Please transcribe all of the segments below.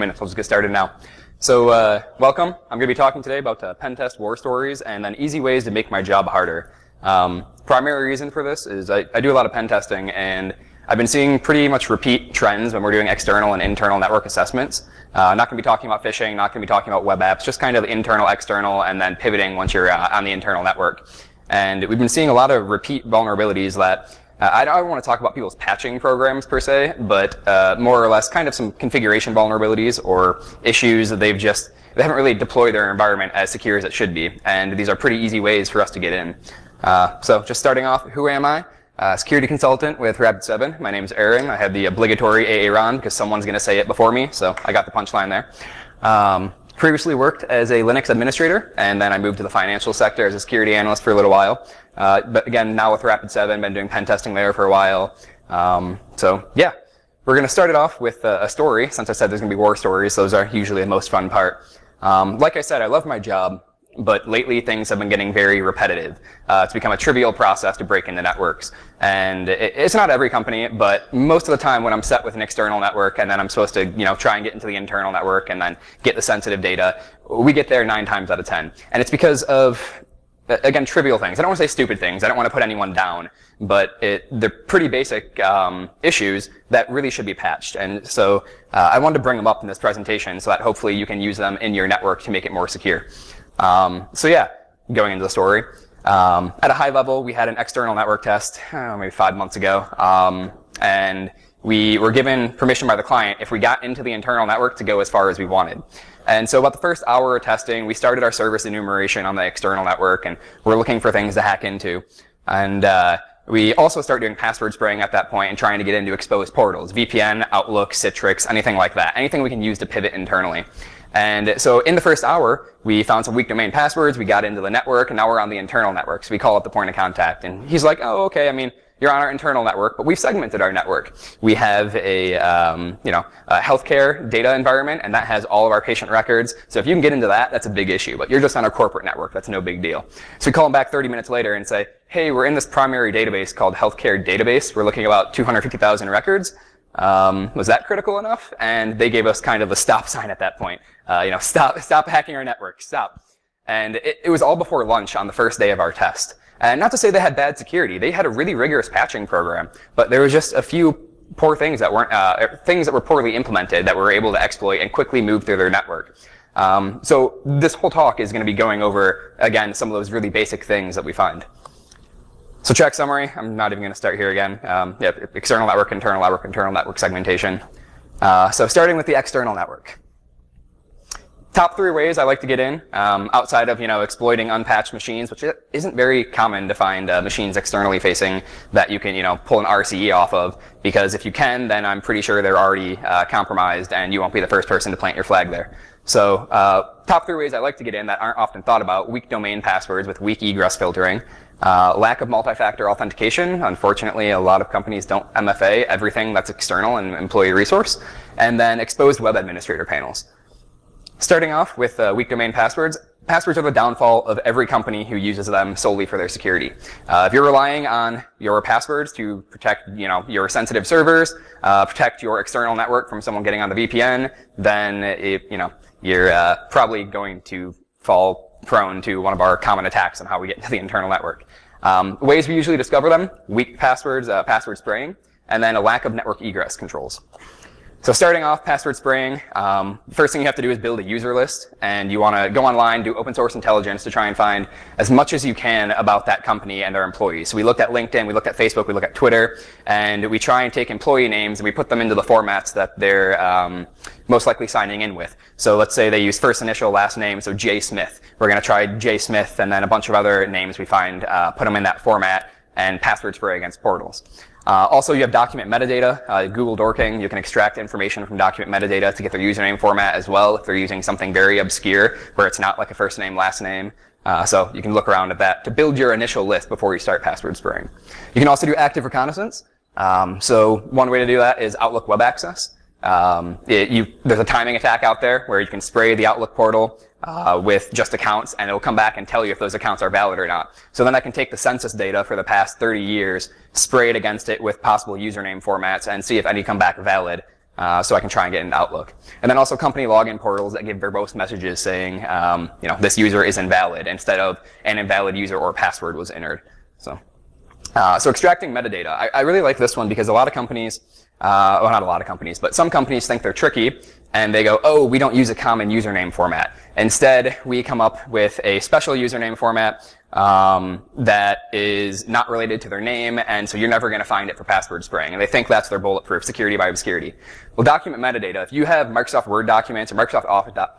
minutes. We'll just get started now. So welcome. I'm going to be talking today about pen test war stories and then easy ways to make my job harder. Primary reason for this is I do a lot of pen testing, and I've been seeing pretty much repeat trends when we're doing external and internal network assessments. Not going to be talking about phishing, not going to be talking about web apps, just kind of internal, external, and then pivoting once you're on the internal network. And we've been seeing a lot of repeat vulnerabilities that I don't want to talk about people's patching programs per se, but more or less kind of some configuration vulnerabilities or issues that they haven't really deployed their environment as secure as it should be. And these are pretty easy ways for us to get in. So just starting off, who am I? Security consultant with Rapid7. My name is Aaron. I had the obligatory Aaron because someone's going to say it before me, so I got the punchline there. Previously worked as a Linux administrator, and then I moved to the financial sector as a security analyst for a little while. But again, now with Rapid7, been doing pen testing there for a while. So yeah, we're going to start it off with a story. Since I said there's going to be war stories, those are usually the most fun part. Like I said, I love my job, but lately things have been getting very repetitive. It's become a trivial process to break into networks. And it's not every company, but most of the time when I'm set with an external network and then I'm supposed to, try and get into the internal network and then get the sensitive data, we get there 9 times out of 10. And it's because of, again, trivial things. I don't want to say stupid things. I don't want to put anyone down, but they're pretty basic issues that really should be patched. And so I wanted to bring them up in this presentation so that hopefully you can use them in your network to make it more secure. So yeah, going into the story. At a high level, we had an external network test maybe 5 months ago, and we were given permission by the client if we got into the internal network to go as far as we wanted. And so about the first hour of testing, we started our service enumeration on the external network, and we're looking for things to hack into. And we also start doing password spraying at that point and trying to get into exposed portals, VPN, Outlook, Citrix, anything like that, anything we can use to pivot internally. And so in the first hour, we found some weak domain passwords, we got into the network, and now we're on the internal network. So we call up the point of contact. And he's like, oh, okay, you're on our internal network, but we've segmented our network. We have a healthcare data environment, and that has all of our patient records. So if you can get into that, that's a big issue. But you're just on a corporate network. That's no big deal. So we call them back 30 minutes later and say, hey, we're in this primary database called healthcare database. We're looking at about 250,000 records. Was that critical enough? And they gave us kind of a stop sign at that point. Stop hacking our network, stop. And it was all before lunch on the first day of our test. And not to say they had bad security, they had a really rigorous patching program, but there was just a few poor things that weren't, things that were poorly implemented that we were able to exploit and quickly move through their network. So this whole talk is going to be going over, again, some of those really basic things that we find. So check summary, I'm not even going to start here again. External network, internal network segmentation. So starting with the external network. Top 3 ways I like to get in, outside of, exploiting unpatched machines, which isn't very common to find machines externally facing that you can, pull an RCE off of, because if you can, then I'm pretty sure they're already compromised and you won't be the first person to plant your flag there. So top 3 ways I like to get in that aren't often thought about: weak domain passwords with weak egress filtering, lack of multi-factor authentication. Unfortunately, a lot of companies don't MFA everything that's external and employee resource, and then exposed web administrator panels. Starting off with weak domain passwords. Passwords are the downfall of every company who uses them solely for their security. If you're relying on your passwords to protect, your sensitive servers, protect your external network from someone getting on the VPN, then you're probably going to fall prone to one of our common attacks on how we get into the internal network. Ways we usually discover them: weak passwords, password spraying, and then a lack of network egress controls. So starting off, password spraying, first thing you have to do is build a user list, and you want to go online, do open source intelligence to try and find as much as you can about that company and their employees. So we looked at LinkedIn, we looked at Facebook, we looked at Twitter, and we try and take employee names and we put them into the formats that they're most likely signing in with. So let's say they use first initial, last name, so J Smith. We're going to try J Smith and then a bunch of other names we find, put them in that format, and password spray against portals. Also, you have document metadata, Google Dorking. You can extract information from document metadata to get their username format as well if they're using something very obscure where it's not like a first name, last name. So you can look around at that to build your initial list before you start password spraying. You can also do active reconnaissance. So one way to do that is Outlook Web Access. There's a timing attack out there where you can spray the Outlook portal with just accounts, and it'll come back and tell you if those accounts are valid or not. So then I can take the census data for the past 30 years, spray it against it with possible username formats, and see if any come back valid. so I can try and get into Outlook. And then also company login portals that give verbose messages saying, this user is invalid instead of an invalid user or password was entered. So extracting metadata. I really like this one because a lot of companies, well, not a lot of companies, but some companies think they're tricky and they go, oh, we don't use a common username format. Instead, we come up with a special username format that is not related to their name, and so you're never going to find it for password spraying. And they think that's their bulletproof security by obscurity. Well, document metadata. If you have Microsoft Word documents or Microsoft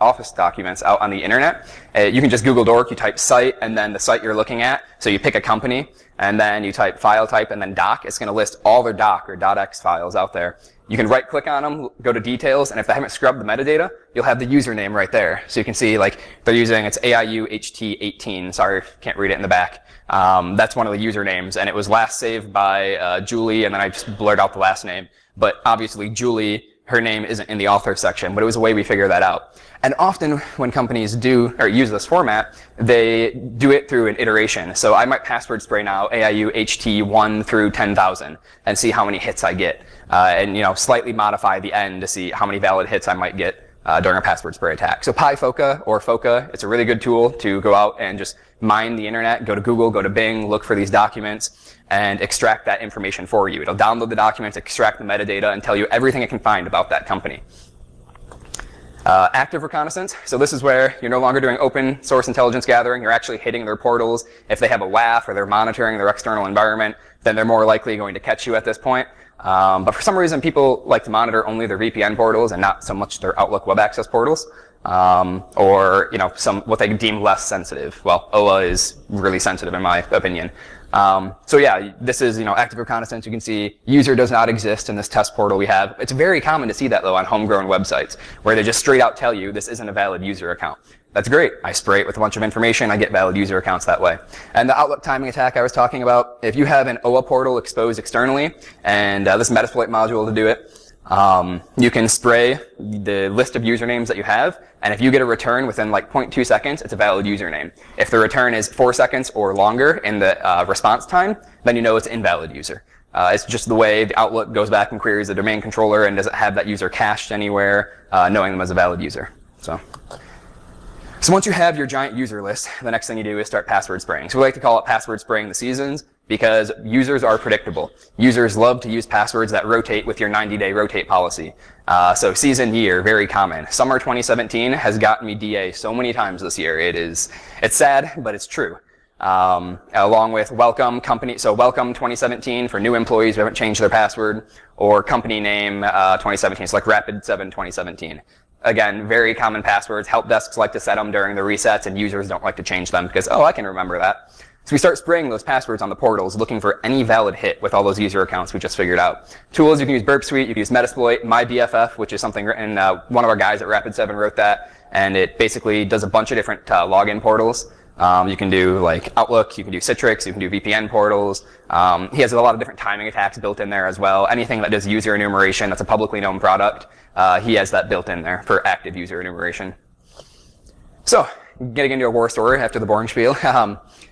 Office documents out on the internet, you can just Google Dork, you type site, and then the site you're looking at. So you pick a company, and then you type file type, and then doc. It's going to list all their doc or .x files out there. You can right-click on them, go to details, and if they haven't scrubbed the metadata, you'll have the username right there. So you can see, like, they're using, it's AIUHT18. Sorry, can't read it in the back. That's one of the usernames, and it was last saved by Julie, and then I just blurred out the last name. But obviously, Julie, her name isn't in the author section, but it was a way we figured that out. And often when companies do or use this format, they do it through an iteration. So I might password spray now AIUHT1 through 10,000 and see how many hits I get. And slightly modify the end to see how many valid hits I might get during a password spray attack. So PyFoca or Foca, it's a really good tool to go out and just mine the internet, go to Google, go to Bing, look for these documents, and extract that information for you. It'll download the documents, extract the metadata, and tell you everything it can find about that company. Active reconnaissance. So this is where you're no longer doing open source intelligence gathering. You're actually hitting their portals. If they have a WAF or they're monitoring their external environment, then they're more likely going to catch you at this point. But for some reason, people like to monitor only their VPN portals and not so much their Outlook web access portals, or some what they deem less sensitive. Well, OA is really sensitive in my opinion. So yeah, this is active reconnaissance. You can see user does not exist in this test portal we have. It's very common to see that though on homegrown websites where they just straight out tell you this isn't a valid user account. That's great. I spray it with a bunch of information. I get valid user accounts that way. And the Outlook timing attack I was talking about, if you have an OA portal exposed externally, and this Metasploit module to do it, you can spray the list of usernames that you have, and if you get a return within like 0.2 seconds, it's a valid username. If the return is 4 seconds or longer in the response time, then you know it's an invalid user. It's just the way the Outlook goes back and queries the domain controller and doesn't have that user cached anywhere, knowing them as a valid user. So once you have your giant user list, the next thing you do is start password spraying. So we like to call it password spraying the seasons because users are predictable. Users love to use passwords that rotate with your 90-day rotate policy. So season year, very common. Summer 2017 has gotten me DA so many times this year. It's sad, but it's true. Along with welcome company, so welcome 2017 for new employees who haven't changed their password, or company name 2017, so like Rapid7 2017. Again, very common passwords. Help desks like to set them during the resets, and users don't like to change them because, oh, I can remember that. So we start spraying those passwords on the portals, looking for any valid hit with all those user accounts we just figured out. Tools, you can use Burp Suite, you can use Metasploit, MyBFF, which is something written, one of our guys at Rapid7 wrote that, and it basically does a bunch of different login portals. You can do like Outlook, you can do Citrix, you can do VPN portals. He has a lot of different timing attacks built in there as well. Anything that does user enumeration that's a publicly known product, he has that built in there for active user enumeration. So, getting into a war story after the boring spiel.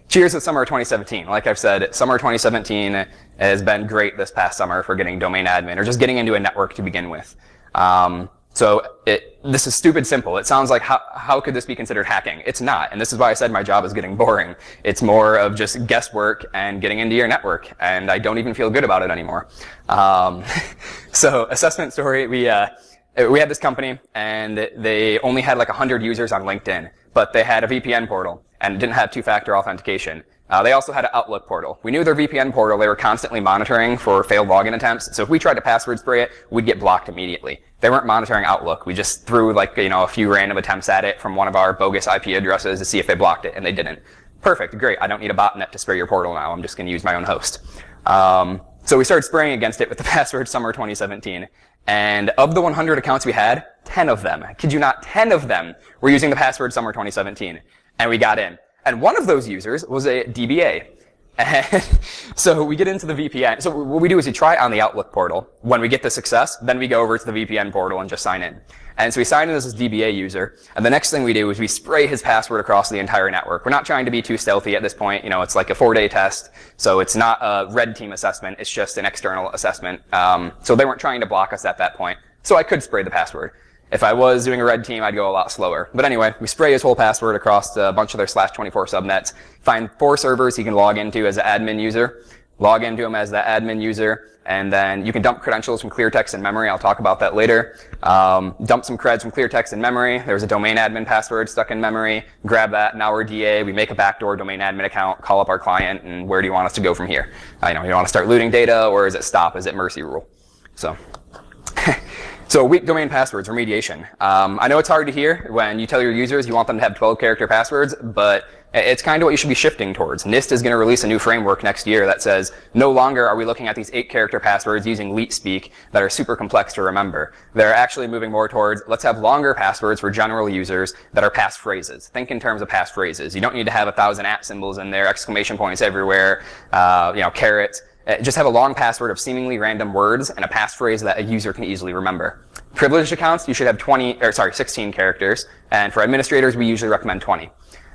Cheers to summer 2017. Like I've said, summer 2017 has been great this past summer for getting domain admin or just getting into a network to begin with. This is stupid simple. It sounds like how could this be considered hacking? It's not, and this is why I said my job is getting boring. It's more of just guesswork and getting into your network, and I don't even feel good about it anymore. So assessment story, we had this company, and they only had like 100 users on LinkedIn, but they had a VPN portal and didn't have two-factor authentication. They also had an Outlook portal. We knew their VPN portal they were constantly monitoring for failed login attempts, so if we tried to password spray it, we'd get blocked immediately. They weren't monitoring Outlook. We just threw like, a few random attempts at it from one of our bogus IP addresses to see if they blocked it, and they didn't. Perfect, great. I don't need a botnet to spray your portal now. I'm just going to use my own host. So we started spraying against it with the password summer 2017. And of the 100 accounts we had, 10 of them, I kid you not, 10 of them were using the password summer 2017. And we got in. And one of those users was a DBA. And so we get into the VPN. So what we do is we try on the Outlook portal. When we get the success, then we go over to the VPN portal and just sign in. And so we sign in as this DBA user. And the next thing we do is we spray his password across the entire network. We're not trying to be too stealthy at this point. It's like a 4-day test. So it's not a red team assessment. It's just an external assessment. So they weren't trying to block us at that point. So I could spray the password. If I was doing a red team, I'd go a lot slower. But anyway, we spray his whole password across a bunch of their /24 subnets, find 4 servers he can log into as an admin user, log into him as the admin user, and then you can dump credentials from clear text in memory. I'll talk about that later. Dump some creds from clear text in memory. There's a domain admin password stuck in memory. Grab that. Now we're DA. We make a backdoor domain admin account, call up our client, and where do you want us to go from here? You want to start looting data, or is it stop? Is it mercy rule? So weak domain passwords, remediation. I know it's hard to hear when you tell your users you want them to have 12-character passwords, but it's kind of what you should be shifting towards. NIST is going to release a new framework next year that says no longer are we looking at these 8-character passwords using leet speak that are super complex to remember. They're actually moving more towards let's have longer passwords for general users that are passphrases. Think in terms of passphrases. You don't need to have 1,000 @ symbols in there, exclamation points everywhere, carets. Just have a long password of seemingly random words and a passphrase that a user can easily remember. Privileged accounts, you should have 16 characters. And for administrators, we usually recommend 20.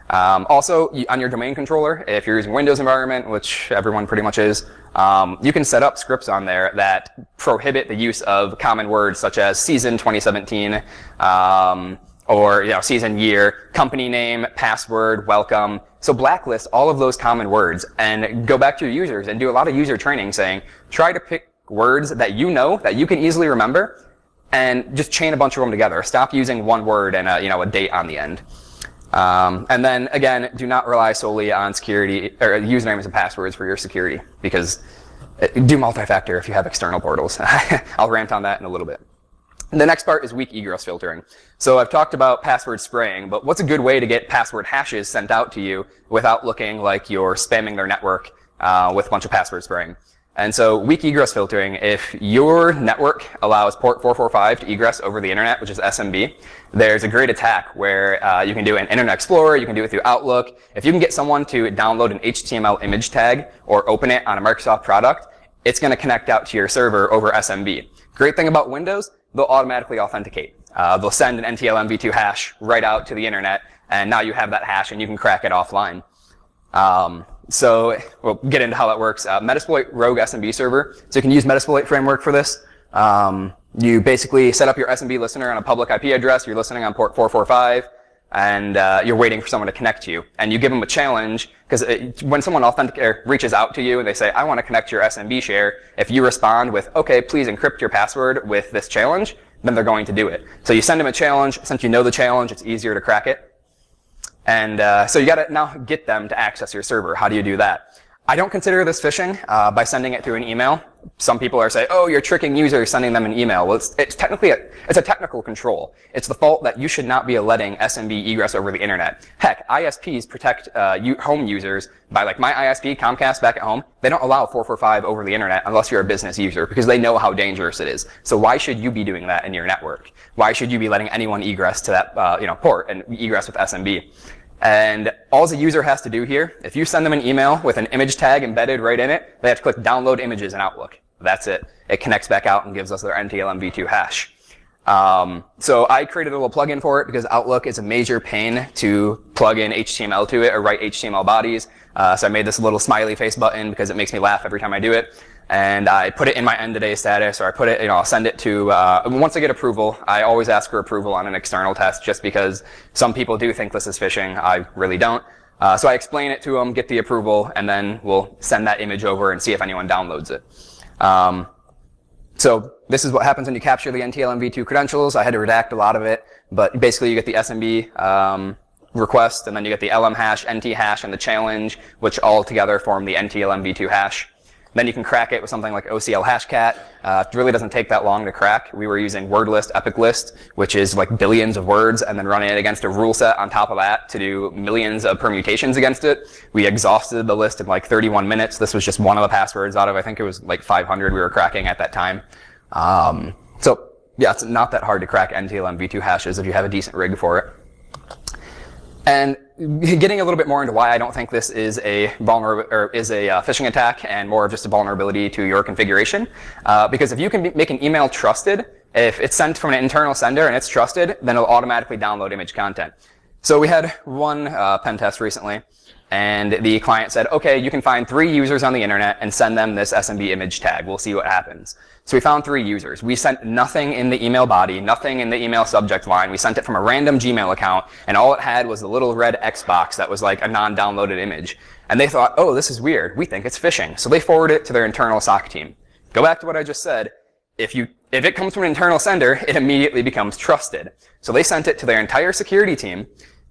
Also, on your domain controller, if you're using Windows environment, which everyone pretty much is, you can set up scripts on there that prohibit the use of common words such as season 2017, or season year, company name, password, welcome. So blacklist all of those common words and go back to your users and do a lot of user training saying, try to pick words that you know, that you can easily remember, and just chain a bunch of them together. Stop using one word and a date on the end. And then again, do not rely solely on security or usernames and passwords for your security, because do multi-factor if you have external portals. I'll rant on that in a little bit. The next part is weak egress filtering. So I've talked about password spraying, but what's a good way to get password hashes sent out to you without looking like you're spamming their network with a bunch of password spraying? And so weak egress filtering, if your network allows port 445 to egress over the internet, which is SMB, there's a great attack where you can do it in Internet Explorer, you can do it through Outlook. If you can get someone to download an HTML image tag or open it on a Microsoft product, it's going to connect out to your server over SMB. Great thing about Windows, they'll automatically authenticate. They'll send an NTLM-v2 hash right out to the internet, and now you have that hash and you can crack it offline. So we'll get into how that works. Metasploit Rogue SMB server. So you can use Metasploit framework for this. You basically set up your SMB listener on a public IP address. You're listening on port 445, and you're waiting for someone to connect to you. And you give them a challenge, because when someone reaches out to you and they say, I want to connect to your SMB share, if you respond with, okay, please encrypt your password with this challenge, then they're going to do it. So you send them a challenge. Since you know the challenge, it's easier to crack it. And so you got to now get them to access your server. How do you do that? I don't consider this phishing by sending it through an email. Some people are saying, oh, you're tricking users sending them an email. Well, it's technically it's a technical control. It's the fault that you should not be letting SMB egress over the internet. Heck, ISPs protect home users by, like my ISP, Comcast back at home, they don't allow 445 over the internet unless you're a business user, because they know how dangerous it is. So why should you be doing that in your network? Why should you be letting anyone egress to that port and egress with SMB? And all the user has to do here, if you send them an email with an image tag embedded right in it, they have to click download images in Outlook. That's it. It connects back out and gives us their NTLM-v2 hash. So I created a little plugin for it because Outlook is a major pain to plug in HTML to it or write HTML bodies. So I made this little smiley face button because it makes me laugh every time I do it. And I put it in my end of day status, or I put it, I'll send it to, once I get approval, I always ask for approval on an external test just because some people do think this is phishing. I really don't. So I explain it to them, get the approval, and then we'll send that image over and see if anyone downloads it. So this is what happens when you capture the NTLM-v2 credentials. I had to redact a lot of it, but basically you get the SMB request, and then you get the LM hash, NT hash, and the challenge, which all together form the NTLM-v2 hash. Then you can crack it with something like OCL hashcat. It really doesn't take that long to crack. We were using word list, epic list, which is like billions of words, and then running it against a rule set on top of that to do millions of permutations against it. We exhausted the list in like 31 minutes. This was just one of the passwords out of, I think it was like 500 we were cracking at that time. So yeah, it's not that hard to crack NTLM-v2 hashes if you have a decent rig for it. And getting a little bit more into why I don't think this is a phishing attack and more of just a vulnerability to your configuration. Because if you can make an email trusted, if it's sent from an internal sender and it's trusted, then it'll automatically download image content. So we had one pen test recently, and the client said, okay, you can find 3 users on the internet and send them this SMB image tag. We'll see what happens. So we found 3 users. We sent nothing in the email body, nothing in the email subject line. We sent it from a random Gmail account, and all it had was the little red X box that was like a non-downloaded image. And they thought, oh, this is weird. We think it's phishing. So they forwarded it to their internal SOC team. Go back to what I just said. If it comes from an internal sender, it immediately becomes trusted. So they sent it to their entire security team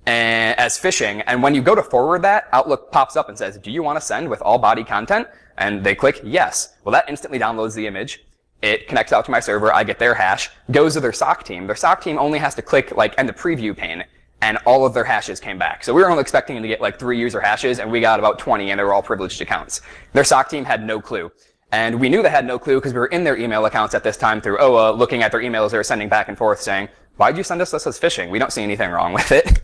as phishing, and when you go to forward that, Outlook pops up and says, do you want to send with all body content? And they click yes. Well, that instantly downloads the image. It connects out to my server, I get their hash, goes to their SOC team. Their SOC team only has to click in the preview pane, and all of their hashes came back. So we were only expecting to get 3 user hashes, and we got about 20, and they were all privileged accounts. Their SOC team had no clue. And we knew they had no clue because we were in their email accounts at this time through OA, looking at their emails they were sending back and forth saying, why'd you send us this as phishing? We don't see anything wrong with it.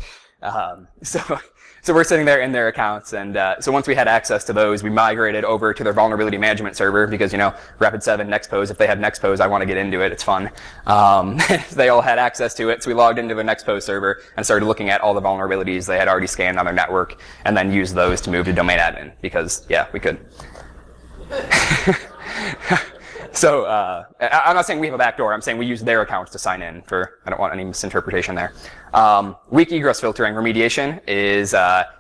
So we're sitting there in their accounts, and so once we had access to those, we migrated over to their vulnerability management server because, Rapid7, Nexpose, if they have Nexpose, I want to get into it, it's fun. They all had access to it, so we logged into the Nexpose server and started looking at all the vulnerabilities they had already scanned on their network, and then used those to move to domain admin, because, yeah, we could. So I'm not saying we have a backdoor. I'm saying we use their accounts to sign in I don't want any misinterpretation there. Weak egress filtering remediation is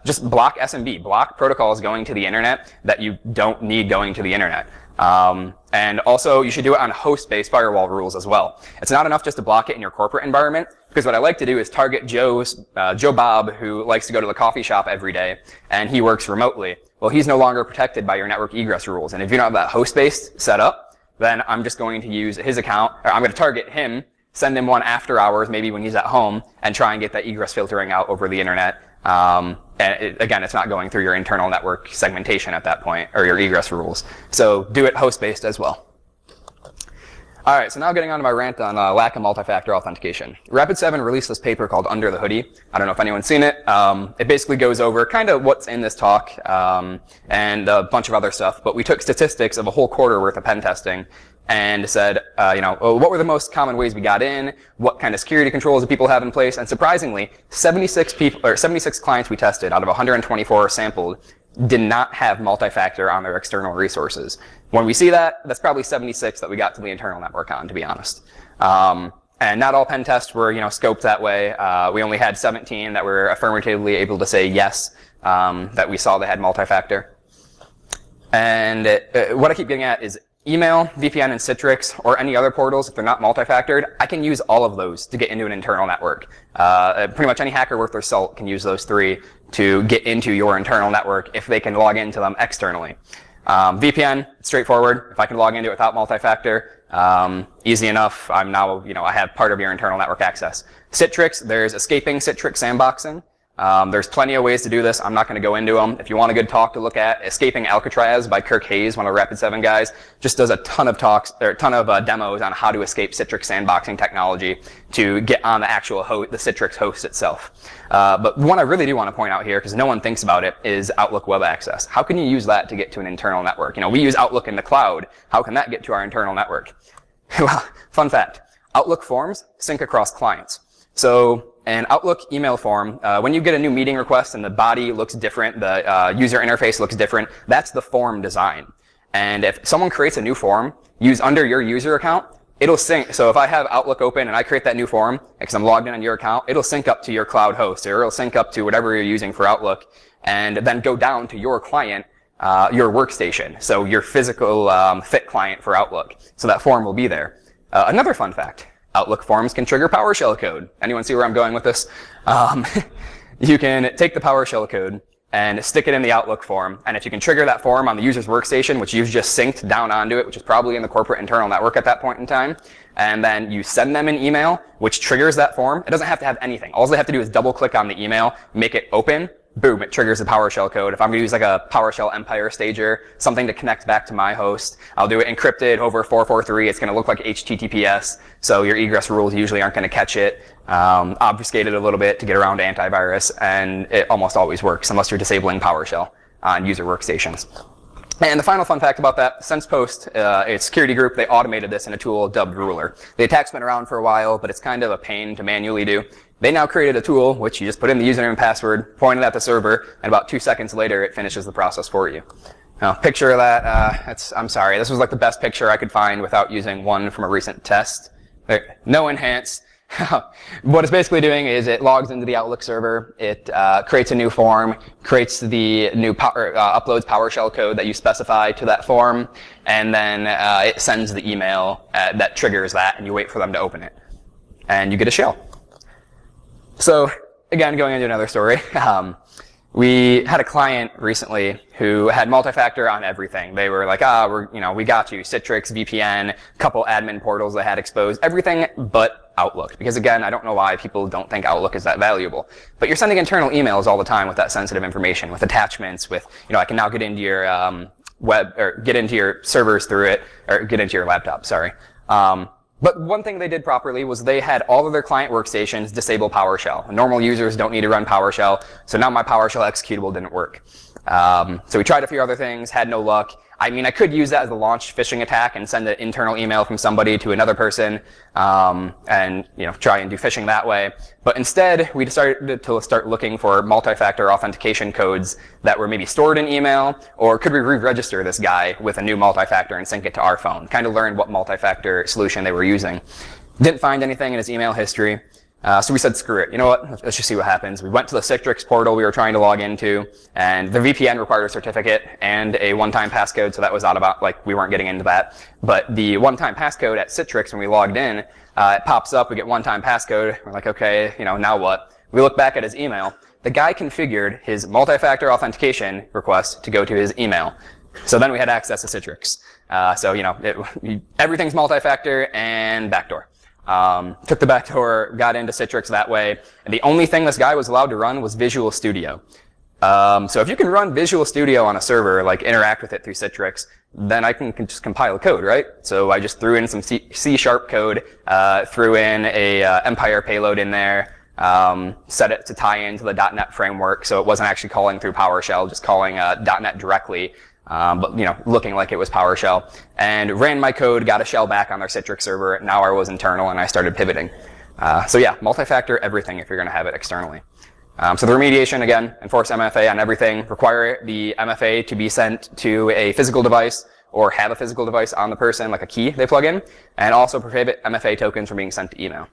just block SMB, block protocols going to the internet that you don't need going to the internet. And also, you should do it on host-based firewall rules as well. It's not enough just to block it in your corporate environment, because what I like to do is target Joe Bob, who likes to go to the coffee shop every day, and he works remotely. Well, he's no longer protected by your network egress rules. And if you don't have that host-based set up, then I'm just going to use his account, or I'm going to target him, send him one after hours, maybe when he's at home, and try and get that egress filtering out over the internet. And again, it's not going through your internal network segmentation at that point, or your egress rules. So do it host-based as well. All right, so now getting on to my rant on lack of multi-factor authentication. Rapid7 released this paper called Under the Hoodie. I don't know if anyone's seen it. It basically goes over kind of what's in this talk and a bunch of other stuff. But we took statistics of a whole quarter worth of pen testing and said, what were the most common ways we got in? What kind of security controls do people have in place? And surprisingly, 76 clients we tested out of 124 sampled did not have multi-factor on their external resources. When we see that, that's probably 76 that we got to the internal network on, to be honest. And not all pen tests were, scoped that way. We only had 17 that were affirmatively able to say yes, that we saw they had multi-factor. And what I keep getting at is email, VPN, and Citrix, or any other portals, if they're not multi-factored, I can use all of those to get into an internal network. Pretty much any hacker worth their salt can use those 3 to get into your internal network if they can log into them externally. VPN, straightforward. If I can log into it without multi-factor, easy enough. I'm now, I have part of your internal network access. Citrix, there's escaping Citrix sandboxing. There's plenty of ways to do this. I'm not going to go into them. If you want a good talk to look at, Escaping Alcatraz by Kirk Hayes, one of the Rapid7 guys, just does a ton of talks, or a ton of demos on how to escape Citrix sandboxing technology to get on the actual the Citrix host itself. But one I really do want to point out here, because no one thinks about it, is Outlook Web Access. How can you use that to get to an internal network? We use Outlook in the cloud. How can that get to our internal network? Well, fun fact. Outlook forms sync across clients. So an Outlook email form, when you get a new meeting request and the body looks different, the user interface looks different, that's the form design. And if someone creates a new form, use under your user account, it'll sync. So if I have Outlook open and I create that new form, because I'm logged in on your account, it'll sync up to your cloud host, or it'll sync up to whatever you're using for Outlook, and then go down to your client, your workstation, so your physical fit client for Outlook. So that form will be there. Another fun fact. Outlook forms can trigger PowerShell code. Anyone see where I'm going with this? You can take the PowerShell code and stick it in the Outlook form. And if you can trigger that form on the user's workstation, which you've just synced down onto it, which is probably in the corporate internal network at that point in time, and then you send them an email, which triggers that form, it doesn't have to have anything. All they have to do is double click on the email, make it open, boom, it triggers the PowerShell code. If I'm going to use like a PowerShell Empire stager, something to connect back to my host, I'll do it encrypted over 443. It's going to look like HTTPS, so your egress rules usually aren't going to catch it. Obfuscated a little bit to get around antivirus, and it almost always works unless you're disabling PowerShell on user workstations. And the final fun fact about that, since Post, a security group, they automated this in a tool dubbed Ruler. The attack's been around for a while, but it's kind of a pain to manually do. They now created a tool, which you just put in the username and password, point it at the server, and about 2 seconds later, it finishes the process for you. Now, picture of that, I'm sorry, this was like the best picture I could find without using one from a recent test. No enhance. What it's basically doing is it logs into the Outlook server, it creates a new form, creates the new uploads PowerShell code that you specify to that form, and then it sends the email that triggers that, and you wait for them to open it. And you get a shell. So, again, going into another story, we had a client recently who had multi-factor on everything. They were like, we got you, Citrix, VPN, a couple admin portals they had exposed, everything but Outlook. Because again, I don't know why people don't think Outlook is that valuable. But you're sending internal emails all the time with that sensitive information, with attachments, with, I can now get into your get into your servers through it, or get into your laptop, sorry. But one thing they did properly was they had all of their client workstations disable PowerShell. Normal users don't need to run PowerShell, so now my PowerShell executable didn't work. So we tried a few other things, had no luck. I mean, I could use that as a launch phishing attack and send an internal email from somebody to another person, and try and do phishing that way. But instead, we decided to start looking for multi-factor authentication codes that were maybe stored in email, or could we re-register this guy with a new multi-factor and sync it to our phone? Kind of learn what multi-factor solution they were using. Didn't find anything in his email history. So we said, screw it. You know what? Let's just see what happens. We went to the Citrix portal we were trying to log into, and the VPN required a certificate and a one-time passcode, so that was out about, we weren't getting into that. But the one-time passcode at Citrix, when we logged in, it pops up, we get one-time passcode. We're like, okay, now what? We look back at his email. The guy configured his multi-factor authentication request to go to his email. So then we had access to Citrix. Everything's multi-factor and backdoor. Took the backdoor, got into Citrix that way, and the only thing this guy was allowed to run was Visual Studio. So if you can run Visual Studio on a server, interact with it through Citrix, then I can just compile a code, right? So I just threw in some C# code, threw in a Empire payload in there, set it to tie into the .NET framework, so it wasn't actually calling through PowerShell, just calling .NET directly. But looking like it was PowerShell, and ran my code, got a shell back on their Citrix server. Now I was internal, and I started pivoting. So yeah, multi-factor everything if you're going to have it externally. So the remediation, again, enforce MFA on everything, require the MFA to be sent to a physical device or have a physical device on the person, like a key they plug in, and also prohibit MFA tokens from being sent to email.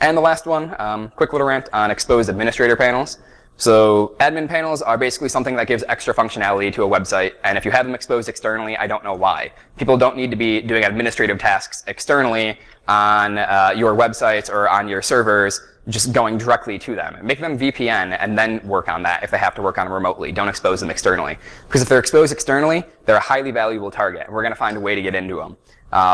And the last one, quick little rant on exposed administrator panels. So admin panels are basically something that gives extra functionality to a website, and if you have them exposed externally, I don't know why. People don't need to be doing administrative tasks externally on your websites or on your servers, just going directly to them. Make them VPN and then work on that if they have to work on them remotely. Don't expose them externally. Because if they're exposed externally, they're a highly valuable target, and we're going to find a way to get into them.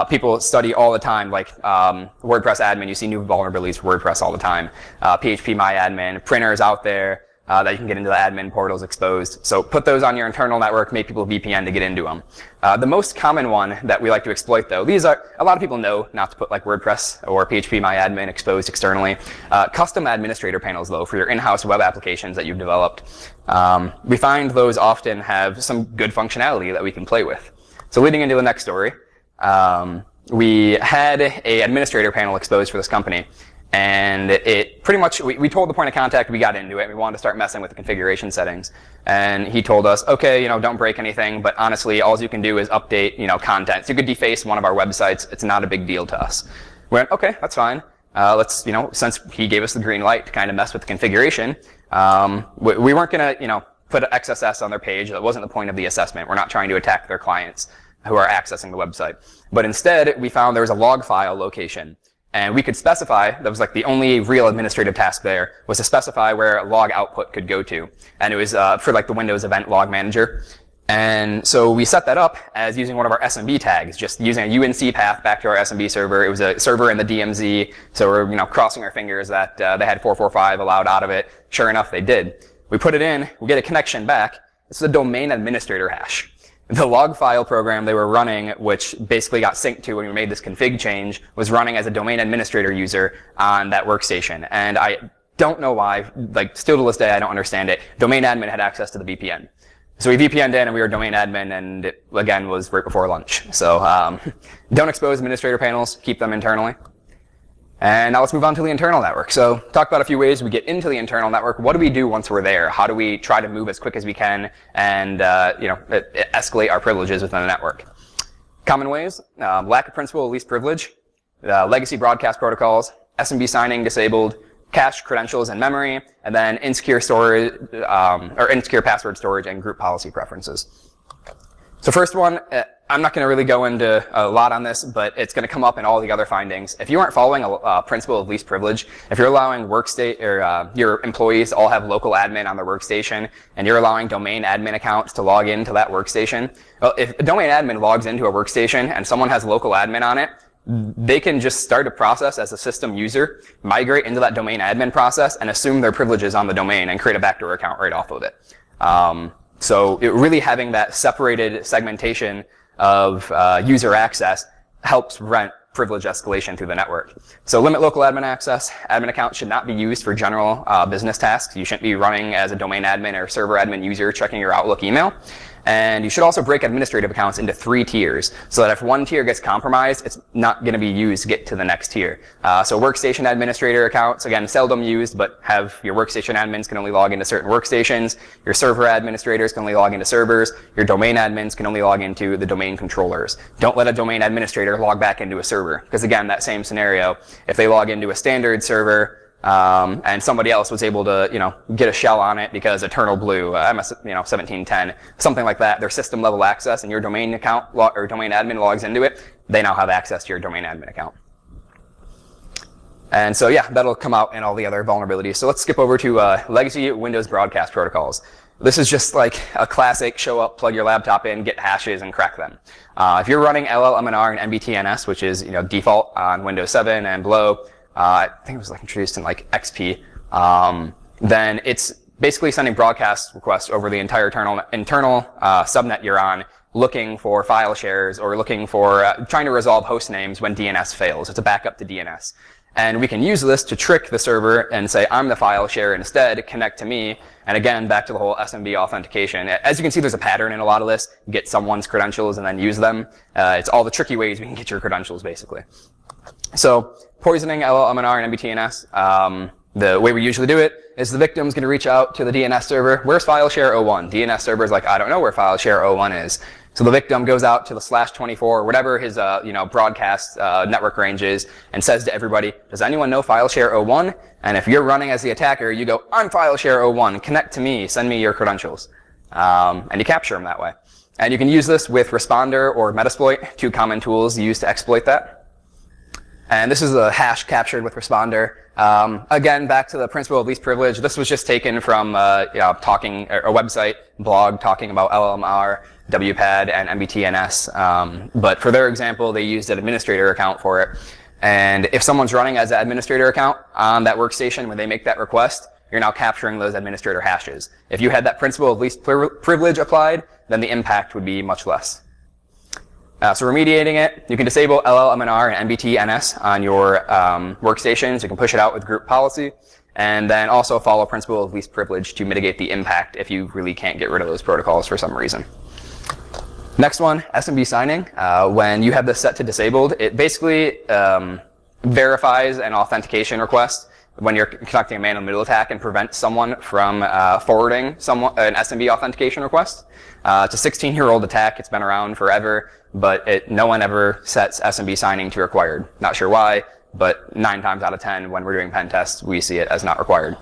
People study all the time, WordPress admin, you see new vulnerabilities for WordPress all the time. PHP MyAdmin, printers out there, that you can get into the admin portals exposed. So put those on your internal network, make people VPN to get into them. The most common one that we like to exploit, though, these are, a lot of people know not to put WordPress or PHP MyAdmin exposed externally. Custom administrator panels, though, for your in-house web applications that you've developed. We find those often have some good functionality that we can play with. So leading into the next story, we had a administrator panel exposed for this company. And it pretty much, we told the point of contact, we got into it, we wanted to start messing with the configuration settings. And he told us, okay, don't break anything, but honestly, all you can do is update, content. So you could deface one of our websites, it's not a big deal to us. We went, okay, that's fine. Let's, since he gave us the green light to kind of mess with the configuration, we weren't gonna, put XSS on their page. That wasn't the point of the assessment. We're not trying to attack their clients who are accessing the website. But instead, we found there was a log file location. And we could specify, that was the only real administrative task there, was to specify where a log output could go to. And it was for the Windows Event Log Manager. And so we set that up as using one of our SMB tags, just using a UNC path back to our SMB server. It was a server in the DMZ, so we're crossing our fingers that they had 445 allowed out of it. Sure enough, they did. We put it in, we get a connection back. It's the domain administrator hash. The log file program they were running, which basically got synced to when we made this config change, was running as a domain administrator user on that workstation. And I don't know why, still to this day, I don't understand it. Domain admin had access to the VPN. So we VPN'd in and we were domain admin, and it, again, was right before lunch. So don't expose administrator panels, keep them internally. And now let's move on to the internal network. So talk about a few ways we get into the internal network. What do we do once we're there? How do we try to move as quick as we can and escalate our privileges within the network? Common ways: lack of principal of least privilege, legacy broadcast protocols, SMB signing disabled, cached credentials in memory, and then insecure storage or insecure password storage and group policy preferences. So first one, I'm not going to really go into a lot on this, but it's going to come up in all the other findings. If you aren't following a principle of least privilege, if you're allowing your employees to all have local admin on their workstation, and you're allowing domain admin accounts to log into that workstation, well, if a domain admin logs into a workstation and someone has local admin on it, they can just start a process as a system user, migrate into that domain admin process, and assume their privileges on the domain and create a backdoor account right off of it. So really having that separated segmentation of user access helps prevent privilege escalation through the network. So limit local admin access. Admin accounts should not be used for general business tasks. You shouldn't be running as a domain admin or server admin user checking your Outlook email. And you should also break administrative accounts into 3 tiers so that if one tier gets compromised, it's not going to be used to get to the next tier. So workstation administrator accounts, again, seldom used, but have your workstation admins can only log into certain workstations. Your server administrators can only log into servers. Your domain admins can only log into the domain controllers. Don't let a domain administrator log back into a server, because again, that same scenario, if they log into a standard server, and somebody else was able to, get a shell on it because Eternal Blue, MS, 1710, something like that, their system level access, and your domain account or domain admin logs into it, they now have access to your domain admin account. And so yeah, that'll come out in all the other vulnerabilities. So let's skip over to legacy Windows broadcast protocols. This is just like a classic show up, plug your laptop in, get hashes, and crack them. If you're running LLMNR and MBTNS, which is default on Windows 7 and below, I think it was introduced in XP, then it's basically sending broadcast requests over the entire internal subnet you're on, looking for file shares or looking for trying to resolve host names when DNS fails. It's a backup to DNS. And we can use this to trick the server and say, I'm the file share instead, connect to me. And again, back to the whole SMB authentication. As you can see, there's a pattern in a lot of this. Get someone's credentials and then use them. It's all the tricky ways we can get your credentials, basically. So poisoning LLMNR and MBTNS, the way we usually do it is the victim's going to reach out to the DNS server. Where's file share 01? DNS server's like, I don't know where file share 01 is. So the victim goes out to the /24 or whatever his broadcast network range is and says to everybody, does anyone know file share 01? And if you're running as the attacker, you go, I'm file share 01, connect to me, send me your credentials. And you capture them that way. And you can use this with Responder or Metasploit, 2 common tools used to exploit that. And this is a hash captured with Responder. Again, back to the principle of least privilege. This was just taken from a website, blog talking about LLMR, WPAD, and MBTNS. But for their example, they used an administrator account for it. And if someone's running as an administrator account on that workstation when they make that request, you're now capturing those administrator hashes. If you had that principle of least privilege applied, then the impact would be much less. So remediating it, you can disable LLMNR and MBTNS on your workstations. You can push it out with group policy. And then also follow principle of least privilege to mitigate the impact if you really can't get rid of those protocols for some reason. Next one, SMB signing. When you have this set to disabled, it basically verifies an authentication request when you're conducting a man-in-the-middle attack and prevents someone from forwarding an SMB authentication request. It's a 16-year-old attack. It's been around forever, but no one ever sets SMB signing to required. Not sure why, but 9 times out of 10 when we're doing pen tests, we see it as not required.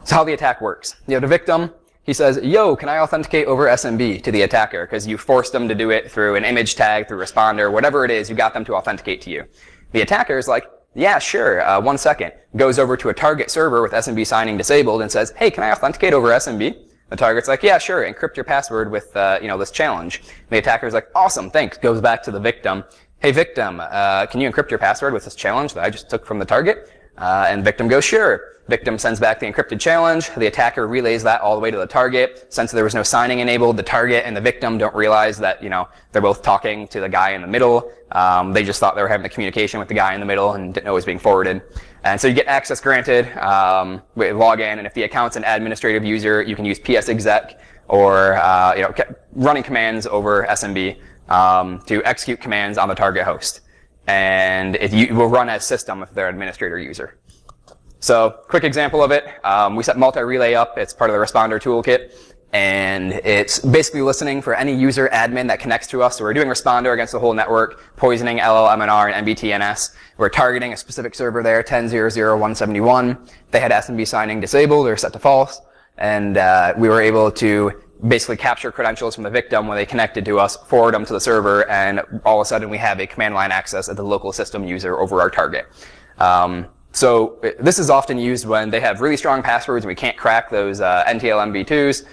So how the attack works. You have the victim. He says, yo, can I authenticate over SMB to the attacker? Because you forced them to do it through an image tag, through Responder, whatever it is, you got them to authenticate to you. The attacker is like, yeah, sure, 1 second. Goes over to a target server with SMB signing disabled and says, hey, can I authenticate over SMB? The target's like, yeah, sure, encrypt your password with, this challenge. And the attacker's like, awesome, thanks. Goes back to the victim. Hey, victim, can you encrypt your password with this challenge that I just took from the target? And victim goes, sure. Victim sends back the encrypted challenge. The attacker relays that all the way to the target. Since there was no signing enabled, the target and the victim don't realize that, they're both talking to the guy in the middle. They just thought they were having the communication with the guy in the middle and didn't know it was being forwarded. And so you get access granted, log in, and if the account's an administrative user, you can use psexec or running commands over SMB to execute commands on the target host. And it will run as system if they're an administrator user. So, quick example of it, we set multi-relay up. It's part of the responder toolkit. And it's basically listening for any user admin that connects to us. So we're doing responder against the whole network, poisoning LLMNR and MBTNS. We're targeting a specific server there, 10.0.0.171. They had SMB signing disabled or set to false. And we were able to basically capture credentials from the victim when they connected to us, forward them to the server, and all of a sudden we have a command line access at the local system user over our target. So this is often used when they have really strong passwords and we can't crack those NTLM-v2s.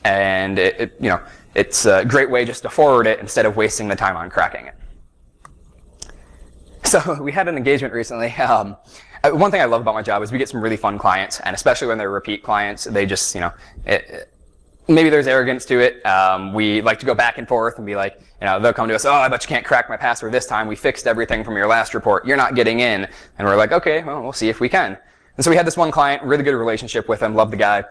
And it's a great way just to forward it instead of wasting the time on cracking it. So we had an engagement recently. One thing I love about my job is we get some really fun clients, and especially when they're repeat clients, they just, maybe there's arrogance to it. We like to go back and forth and be like, they'll come to us, oh, I bet you can't crack my password this time. We fixed everything from your last report. You're not getting in. And we're like, okay, well, we'll see if we can. And so we had this one client, really good relationship with him, loved the guy.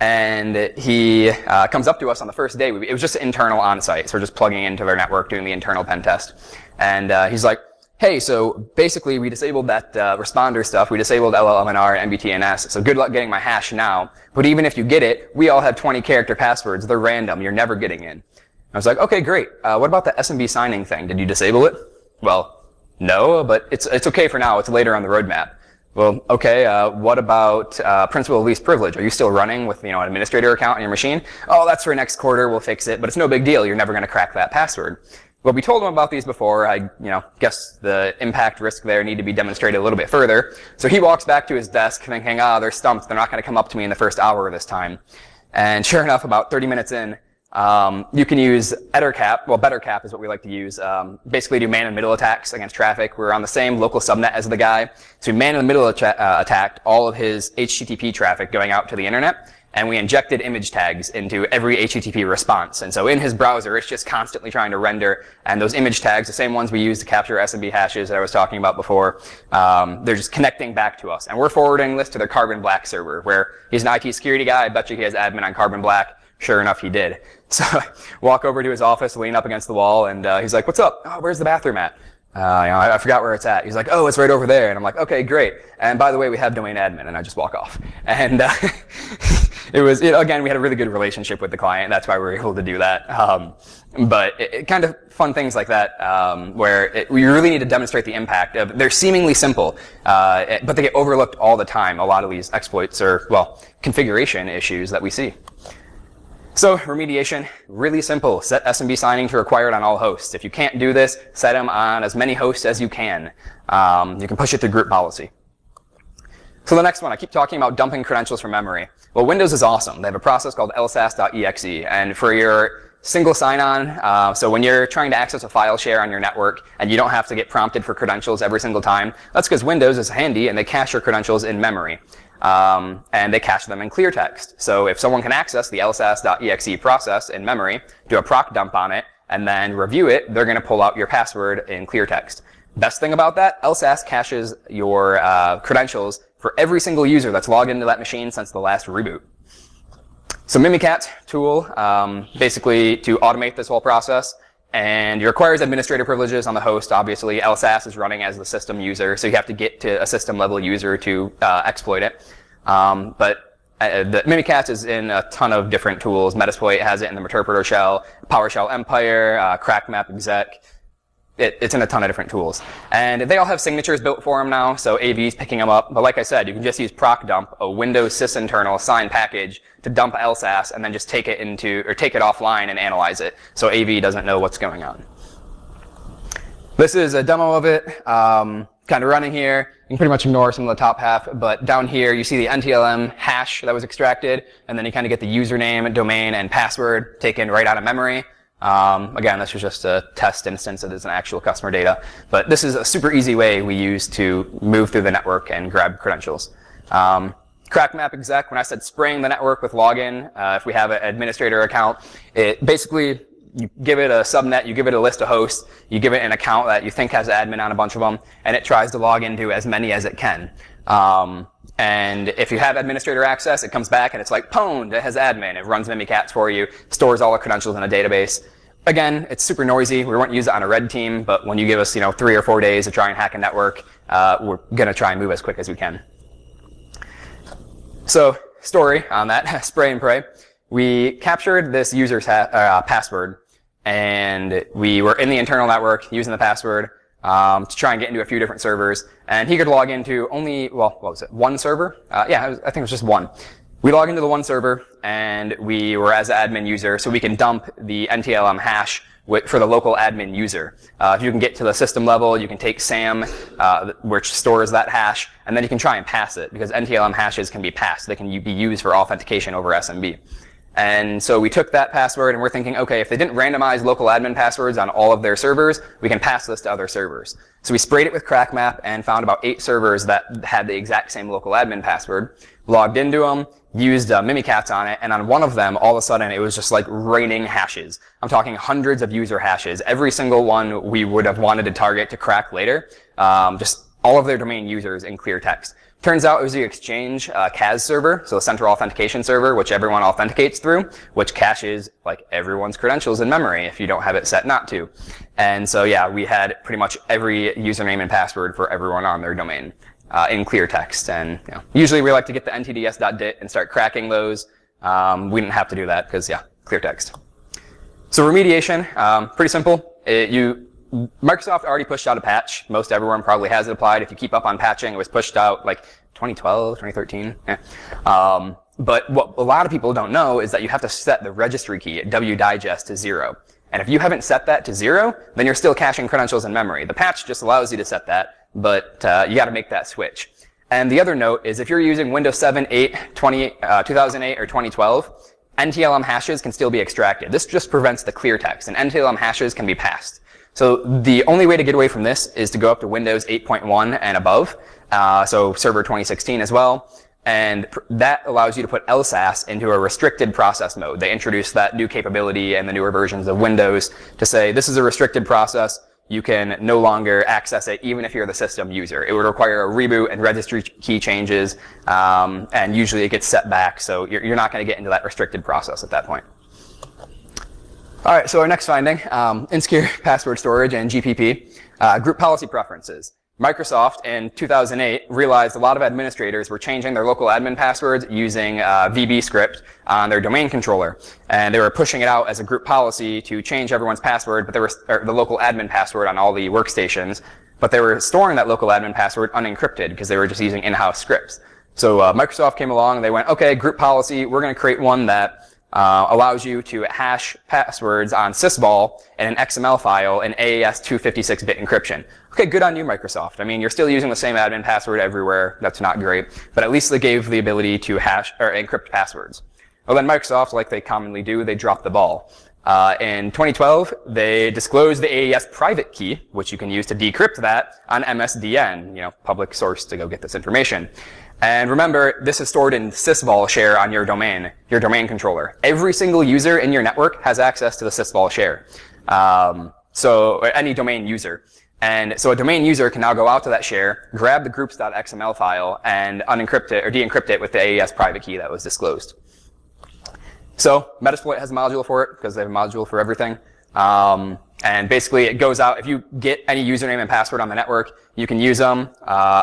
And he comes up to us on the first day. It was just internal on-site. So we're just plugging into their network, doing the internal pen test. And he's like, hey, so basically we disabled that responder stuff. We disabled LLMNR and MBTNS. So good luck getting my hash now. But even if you get it, we all have 20-character passwords. They're random. You're never getting in. I was like, okay, great. What about the SMB signing thing? Did you disable it? Well, no, but it's okay for now. It's later on the roadmap. Well, okay, what about principal of least privilege? Are you still running with an administrator account on your machine? Oh, that's for next quarter. We'll fix it. But it's no big deal. You're never going to crack that password. Well, we told him about these before. I guess the impact risk there need to be demonstrated a little bit further. So he walks back to his desk thinking, they're stumped. They're not going to come up to me in the first hour this time. And sure enough, about 30 minutes in, you can use EtherCap. Well, BetterCap is what we like to use. Basically do man-in-the-middle attacks against traffic. We're on the same local subnet as the guy. So we man-in-the-middle attacked all of his HTTP traffic going out to the internet. And we injected image tags into every HTTP response. And so in his browser, it's just constantly trying to render. And those image tags, the same ones we use to capture SMB hashes that I was talking about before, they're just connecting back to us. And we're forwarding this to their Carbon Black server, where he's an IT security guy. I bet you he has admin on Carbon Black. Sure enough, he did. So I walk over to his office, lean up against the wall, and he's like, what's up? Oh, where's the bathroom at? I forgot where it's at. He's like, oh, it's right over there. And I'm like, okay, great. And by the way, we have domain admin. And I just walk off. And it was, again, we had a really good relationship with the client. That's why we were able to do that. But it kind of fun things like that, where we really need to demonstrate the impact of, they're seemingly simple, but they get overlooked all the time. A lot of these exploits are, configuration issues that we see. So remediation, really simple. Set SMB signing to required on all hosts. If you can't do this, set them on as many hosts as you can. You can push it through group policy. So the next one, I keep talking about dumping credentials from memory. Well, Windows is awesome. They have a process called lsas.exe. And for your single sign-on, so when you're trying to access a file share on your network and you don't have to get prompted for credentials every single time, that's because Windows is handy and they cache your credentials in memory. And they cache them in clear text. So if someone can access the lsas.exe process in memory, do a proc dump on it, and then review it, they're going to pull out your password in clear text. Best thing about that, LSAS caches your credentials for every single user that's logged into that machine since the last reboot. So Mimikatz tool, basically to automate this whole process. And it requires administrator privileges on the host, obviously. LSAS is running as the system user, so you have to get to a system level user to exploit it. But the Mimikatz is in a ton of different tools. Metasploit has it in the Meterpreter shell, PowerShell Empire, CrackMap exec. It's in a ton of different tools. And they all have signatures built for them now, so AV is picking them up. But like I said, you can just use proc dump, a Windows sysinternal signed package, to dump LSAS and then just take it offline and analyze it. So AV doesn't know what's going on. This is a demo of it, kind of running here. You can pretty much ignore some of the top half, but down here you see the NTLM hash that was extracted, and then you kind of get the username, domain, and password taken right out of memory. Again, this was just a test instance. It isn't actual customer data. But this is a super easy way we use to move through the network and grab credentials. CrackMap exec, when I said spraying the network with login, if we have an administrator account, it basically, you give it a subnet, you give it a list of hosts, you give it an account that you think has admin on a bunch of them, and it tries to log into as many as it can. And if you have administrator access, it comes back and it's like pwned, it has admin. It runs Mimikatz for you, stores all the credentials in a database. Again, it's super noisy. We won't use it on a red team, but when you give us 3 or 4 days to try and hack a network, we're going to try and move as quick as we can. So, story on that, spray and pray. We captured this user's password, and we were in the internal network using the password to try and get into a few different servers. And he could log into only, well, what was it, one server? I think it was just one. We log into the one server, and we were as an admin user, so we can dump the NTLM hash for the local admin user. If you can get to the system level, you can take SAM, which stores that hash, and then you can try and pass it, because NTLM hashes can be passed. They can be used for authentication over SMB. And so we took that password and we're thinking, okay, if they didn't randomize local admin passwords on all of their servers, we can pass this to other servers. So we sprayed it with CrackMap and found about 8 servers that had the exact same local admin password, logged into them, used Mimikatz on it, and on one of them, all of a sudden, it was just like raining hashes. I'm talking hundreds of user hashes. Every single one we would have wanted to target to crack later, just all of their domain users in clear text. Turns out it was the Exchange CAS server, so the central authentication server, which everyone authenticates through, which caches like everyone's credentials in memory if you don't have it set not to. And so yeah, we had pretty much every username and password for everyone on their domain in clear text. And usually we like to get the ntds.dit and start cracking those. We didn't have to do that because yeah, clear text. So remediation, pretty simple. Microsoft already pushed out a patch. Most everyone probably has it applied. If you keep up on patching, it was pushed out like 2012, 2013. But what a lot of people don't know is that you have to set the registry key at wdigest to 0. And if you haven't set that to 0, then you're still caching credentials in memory. The patch just allows you to set that, but you got to make that switch. And the other note is if you're using Windows 7, 8, 2008, or 2012, NTLM hashes can still be extracted. This just prevents the clear text, and NTLM hashes can be passed. So the only way to get away from this is to go up to Windows 8.1 and above, so Server 2016 as well, and that allows you to put LSASS into a restricted process mode. They introduced that new capability in the newer versions of Windows to say this is a restricted process. You can no longer access it even if you're the system user. It would require a reboot and registry key changes, and usually it gets set back, so you're not going to get into that restricted process at that point. All right, so our next finding, insecure password storage and GPP, group policy preferences. Microsoft in 2008 realized a lot of administrators were changing their local admin passwords using VB script on their domain controller. And they were pushing it out as a group policy to change everyone's password, but the local admin password on all the workstations, but they were storing that local admin password unencrypted because they were just using in-house scripts. So Microsoft came along and they went, okay, group policy, we're going to create one that allows you to hash passwords on sysvol in an XML file in AES 256-bit encryption. Okay, good on you, Microsoft. I mean, you're still using the same admin password everywhere. That's not great. But at least they gave the ability to hash or encrypt passwords. Well, then Microsoft, like they commonly do, they dropped the ball. In 2012, they disclosed the AES private key, which you can use to decrypt that on MSDN, public source to go get this information. And remember, this is stored in sysvol share on your domain controller. Every single user in your network has access to the sysvol share. So any domain user. And so a domain user can now go out to that share, grab the groups.xml file, and unencrypt it or de-encrypt it with the AES private key that was disclosed. So Metasploit has a module for it because they have a module for everything. And basically it goes out, if you get any username and password on the network, you can use them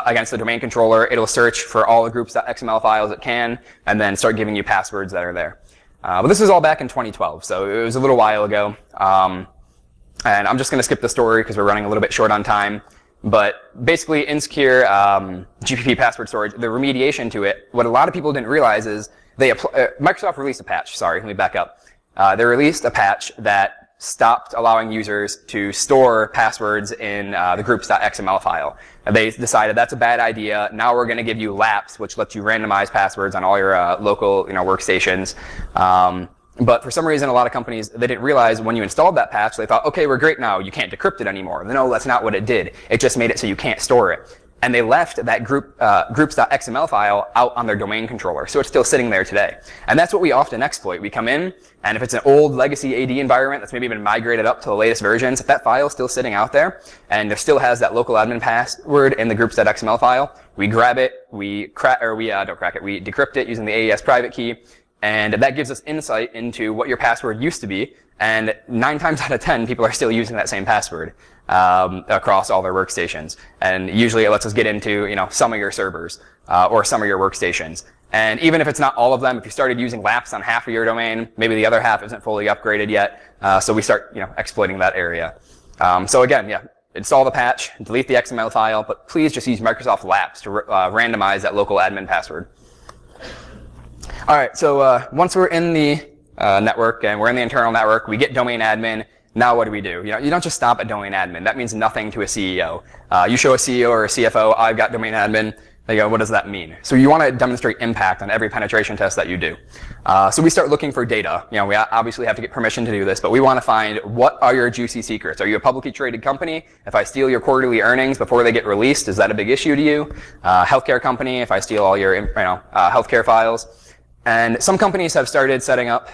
against the domain controller. It'll search for all the groups.xml files it can, and then start giving you passwords that are there. But this was all back in 2012, so it was a little while ago. And I'm just going to skip the story because we're running a little bit short on time. But basically, insecure GPP password storage, the remediation to it, what a lot of people didn't realize is Microsoft released a patch. Sorry, let me back up. They released a patch that stopped allowing users to store passwords in the groups.xml file. And they decided that's a bad idea. Now we're going to give you laps, which lets you randomize passwords on all your local workstations. But for some reason, a lot of companies, they didn't realize when you installed that patch, they thought, okay, we're great now. You can't decrypt it anymore. No, that's not what it did. It just made it so you can't store it. and they left that groups.xml file out on their domain controller, so it's still sitting there today. And that's what we often exploit. We come in, and if it's an old legacy AD environment that's maybe been migrated up to the latest versions, if that file's still sitting out there, and there still has that local admin password in the groups.xml file, we grab it, we decrypt it using the AES private key, and that gives us insight into what your password used to be, and 9 times out of 10, people are still using that same password across all their workstations. And usually it lets us get into, some of your servers or some of your workstations. And even if it's not all of them, if you started using laps on half of your domain, maybe the other half isn't fully upgraded yet. So we start, exploiting that area. So again, install the patch, delete the XML file, but please just use Microsoft Laps to randomize that local admin password. All right, so once we're in the network and we're in the internal network, we get domain admin. Now what do? You don't just stop at domain admin. That means nothing to a CEO. You show a CEO or a CFO, I've got domain admin. They go, what does that mean? So you want to demonstrate impact on every penetration test that you do. So we start looking for data. We obviously have to get permission to do this, but we want to find what are your juicy secrets. Are you a publicly traded company? If I steal your quarterly earnings before they get released, is that a big issue to you? Healthcare company, if I steal all your healthcare files. And some companies have started setting up,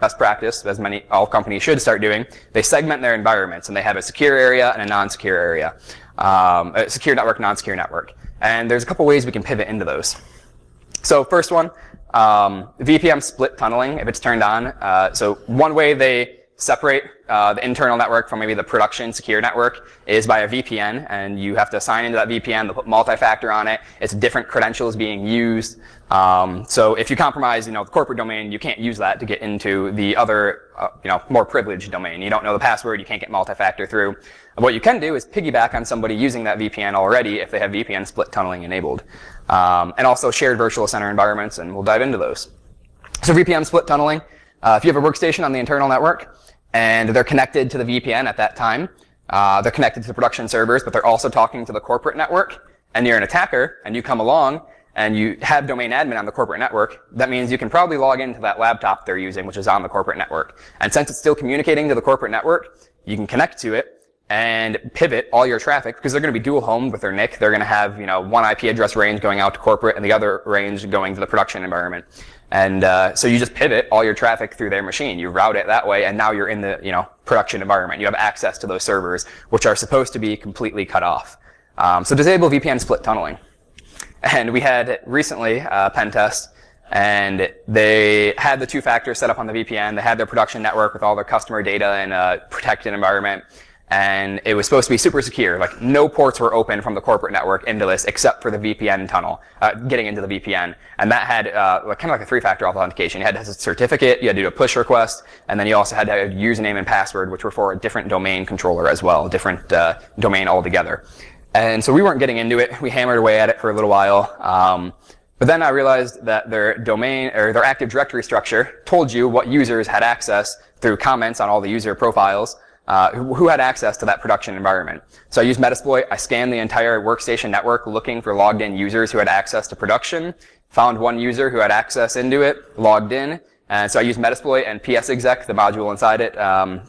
best practice, as all companies should start doing. They segment their environments, and they have a secure area and a non-secure area, a secure network, non-secure network. And there's a couple ways we can pivot into those. So first one, VPN split tunneling, if it's turned on. So one way they separate the internal network from maybe the production secure network is by a VPN, and you have to sign into that VPN. They'll put multi-factor on it. It's different credentials being used. So if you compromise, the corporate domain, you can't use that to get into the other, more privileged domain. You don't know the password. You can't get multi-factor through. What you can do is piggyback on somebody using that VPN already if they have VPN split tunneling enabled. And also shared virtual center environments, and we'll dive into those. So VPN split tunneling, if you have a workstation on the internal network, and they're connected to the VPN at that time. They're connected to the production servers, but they're also talking to the corporate network, and you're an attacker, and you come along, and you have domain admin on the corporate network. That means you can probably log into that laptop they're using, which is on the corporate network. And since it's still communicating to the corporate network, you can connect to it and pivot all your traffic, because they're going to be dual homed with their NIC. They're going to have, one IP address range going out to corporate and the other range going to the production environment. And so you just pivot all your traffic through their machine. You route it that way, and now you're in the production environment. You have access to those servers, which are supposed to be completely cut off. So disable VPN split tunneling. And we had recently a pen test, and they had the 2-factor set up on the VPN. They had their production network with all their customer data in a protected environment. And it was supposed to be super secure. Like, no ports were open from the corporate network into this except for the VPN tunnel, getting into the VPN. And that had kind of like a 3-factor authentication. You had to have a certificate, you had to do a push request, and then you also had to have username and password, which were for a different domain controller as well, different domain altogether. And so we weren't getting into it. We hammered away at it for a little while. But then I realized that their domain, or their Active Directory structure, told you what users had access through comments on all the user profiles. Who had access to that production environment. So I used Metasploit. I scanned the entire workstation network looking for logged in users who had access to production, found one user who had access into it, logged in, and so I used Metasploit and psexec, the module inside it,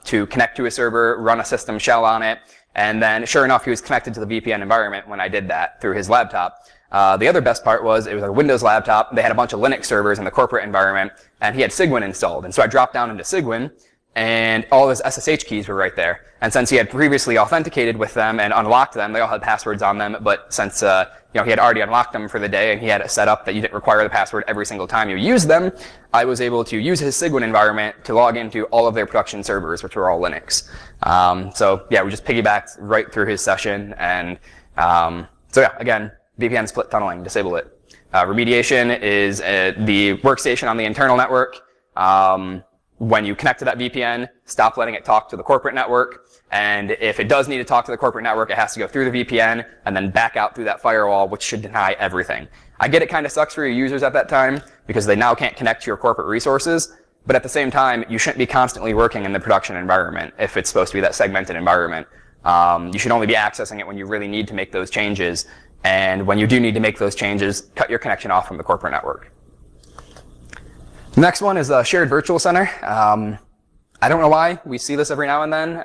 to connect to a server, run a system shell on it, and then sure enough, he was connected to the VPN environment when I did that through his laptop. The other best part was it was a Windows laptop. They had a bunch of Linux servers in the corporate environment, and he had Cygwin installed. And so I dropped down into Cygwin, and all his SSH keys were right there. And since he had previously authenticated with them and unlocked them, they all had passwords on them. But since he had already unlocked them for the day, and he had it set up that you didn't require the password every single time you used them, I was able to use his Cygwin environment to log into all of their production servers, which were all Linux. So yeah, we just piggybacked right through his session. And so yeah, again, VPN split tunneling, disable it. Remediation is the workstation on the internal network. When you connect to that VPN, stop letting it talk to the corporate network. And if it does need to talk to the corporate network, it has to go through the VPN and then back out through that firewall, which should deny everything. I get it kind of sucks for your users at that time because they now can't connect to your corporate resources. But at the same time, you shouldn't be constantly working in the production environment if it's supposed to be that segmented environment. You should only be accessing it when you really need to make those changes. And when you do need to make those changes, cut your connection off from the corporate network. The next one is a shared virtual center. I don't know why we see this every now and then.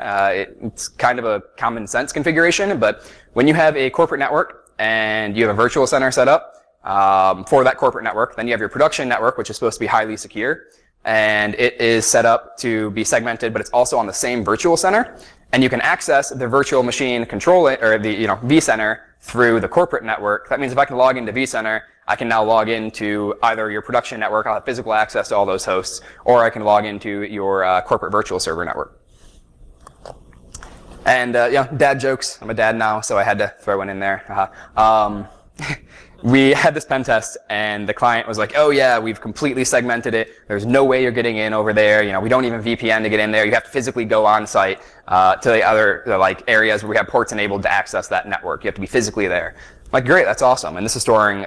It's kind of a common sense configuration, but when you have a corporate network and you have a virtual center set up for that corporate network. Then you have your production network, which is supposed to be highly secure, and it is set up to be segmented, but it's also on the same virtual center. And you can access the virtual machine controlling, or the vCenter through the corporate network. That means if I can log into vCenter, I can now log into either your production network. I'll have physical access to all those hosts, or I can log into your corporate virtual server network. And dad jokes. I'm a dad now, so I had to throw one in there. We had this pen test, and the client was like, "Oh yeah, we've completely segmented it. There's no way you're getting in over there. We don't even VPN to get in there. You have to physically go on site to the other areas where we have ports enabled to access that network. You have to be physically there." I'm like, great, that's awesome. And this is storing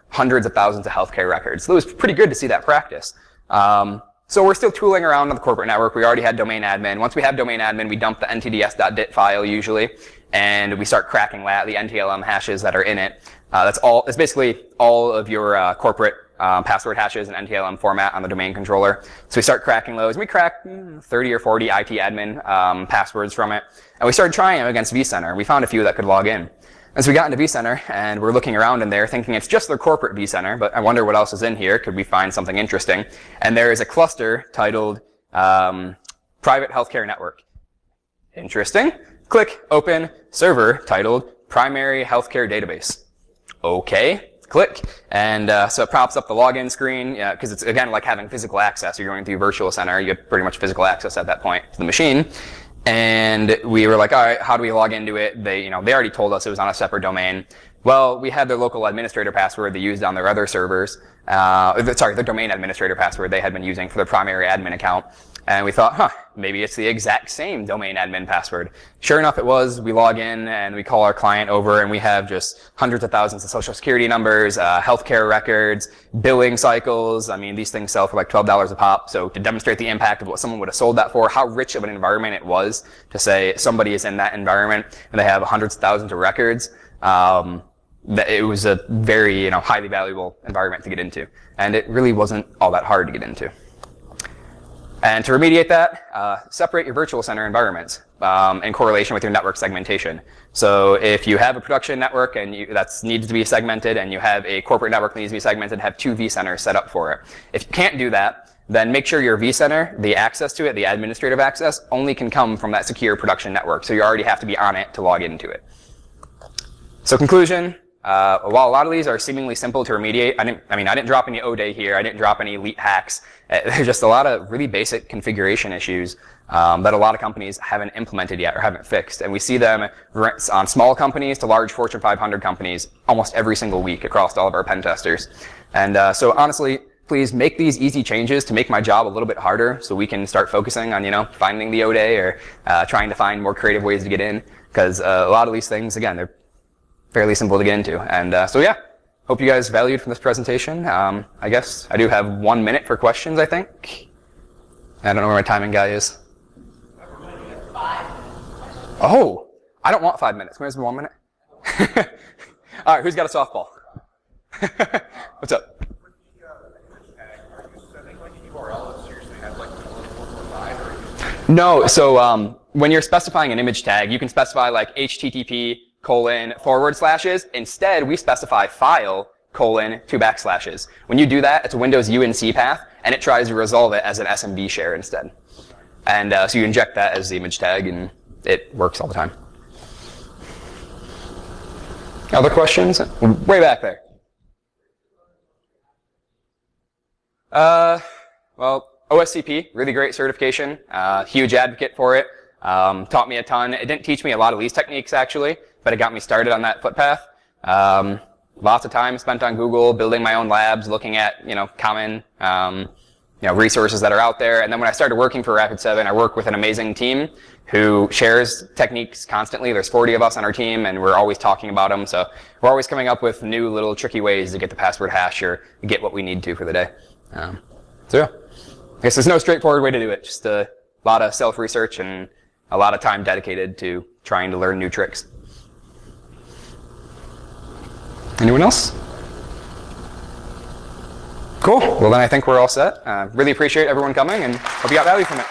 hundreds of thousands of healthcare records. So it was pretty good to see that practice. So we're still tooling around on the corporate network. We already had domain admin. Once we have domain admin, we dump the ntds.dit file usually, and we start cracking the NTLM hashes that are in it. It's basically all of your corporate password hashes in NTLM format on the domain controller. So we start cracking those, and we cracked 30 or 40 IT admin passwords from it. And we started trying them against vCenter. We found a few that could log in. And so we got into vCenter, and we're looking around in there thinking it's just their corporate vCenter, but I wonder what else is in here. Could we find something interesting? And there is a cluster titled Private Healthcare Network. Interesting. Click Open Server titled Primary Healthcare Database. Okay. Click. And so it pops up the login screen, because it's, again, like having physical access. You're going through Virtual Center. You have pretty much physical access at that point to the machine. And we were like, all right, how do we log into it? They already told us it was on a separate domain. Well, we had their local administrator password they used on their other servers. Their domain administrator password they had been using for their primary admin account. And we thought, maybe it's the exact same domain admin password. Sure enough, it was. We log in and we call our client over, and we have just hundreds of thousands of social security numbers, healthcare records, billing cycles. I mean, these things sell for like $12 a pop. So to demonstrate the impact of what someone would have sold that for, how rich of an environment it was to say somebody is in that environment and they have hundreds of thousands of records, it was a very, highly valuable environment to get into. And it really wasn't all that hard to get into. And to remediate that, separate your virtual center environments in correlation with your network segmentation. So if you have a production network and that needs to be segmented, and you have a corporate network that needs to be segmented, have 2 vCenters set up for it. If you can't do that, then make sure your vCenter, the access to it, the administrative access, only can come from that secure production network. So you already have to be on it to log into it. So conclusion. While a lot of these are seemingly simple to remediate, I didn't drop any O-Day here. I didn't drop any elite hacks. There's just a lot of really basic configuration issues that a lot of companies haven't implemented yet or haven't fixed. And we see them on small companies to large Fortune 500 companies almost every single week across all of our pen testers. And so honestly, please make these easy changes to make my job a little bit harder so we can start focusing on, finding the O-Day or trying to find more creative ways to get in. Because a lot of these things, again, they're fairly simple to get into. And so yeah, hope you guys valued from this presentation. I guess I do have 1 minute for questions, I think. I don't know where my timing guy is. Oh, I don't want 5 minutes. Where's 1 minute? All right, who's got a softball? What's up? No, so when you're specifying an image tag, you can specify like HTTP://. Instead, we specify file:/2 backslashes. When you do that, it's a Windows UNC path, and it tries to resolve it as an SMB share instead. And so you inject that as the image tag, and it works all the time. Other questions? Way back there. Well, OSCP, really great certification. Huge advocate for it. Taught me a ton. It didn't teach me a lot of these techniques, actually, but it got me started on that footpath. Lots of time spent on Google, building my own labs, looking at, common, resources that are out there. And then when I started working for Rapid7, I work with an amazing team who shares techniques constantly. There's 40 of us on our team, and we're always talking about them. So we're always coming up with new little tricky ways to get the password hash or get what we need to for the day. So yeah, I guess there's no straightforward way to do it. Just a lot of self-research and a lot of time dedicated to trying to learn new tricks. Anyone else? Cool. Well, then I think we're all set. Really appreciate everyone coming, and hope you got value from it.